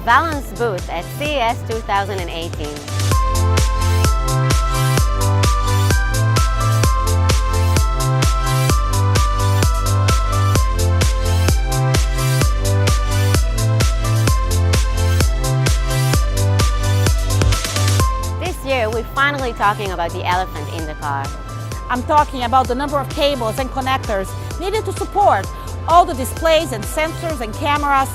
Valens booth at CES 2018. This year, we're finally talking about the elephant in the car. I'm talking about the number of cables and connectors needed to support all the displays and sensors and cameras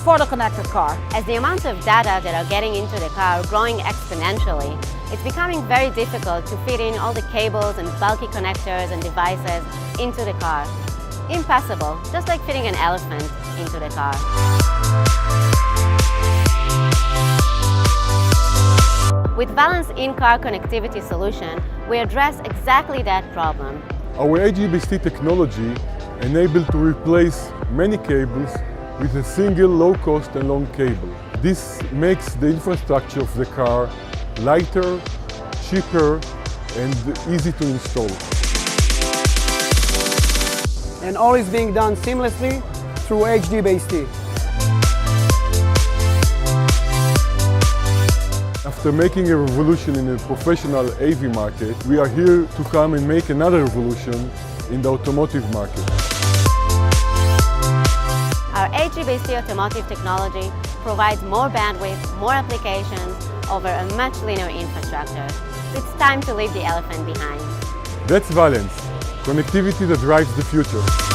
for the connected car. As the amount of data that are getting into the car growing exponentially, it's becoming very difficult to fit in all the cables and bulky connectors and devices into the car. Impossible, just like fitting an elephant into the car. With Valens in-car connectivity solution, we address exactly that problem. Our HDBaseT technology enables to replace many cables with a single low-cost and long cable. This makes the infrastructure of the car lighter, cheaper, and easy to install. And all is being done seamlessly through HDBaseT. After making a revolution in the professional AV market, we are here to come and make another revolution in the automotive market. Our HDBaseT automotive technology provides more bandwidth, more applications over a much leaner infrastructure. It's time to leave the elephant behind. That's Valens, connectivity that drives the future.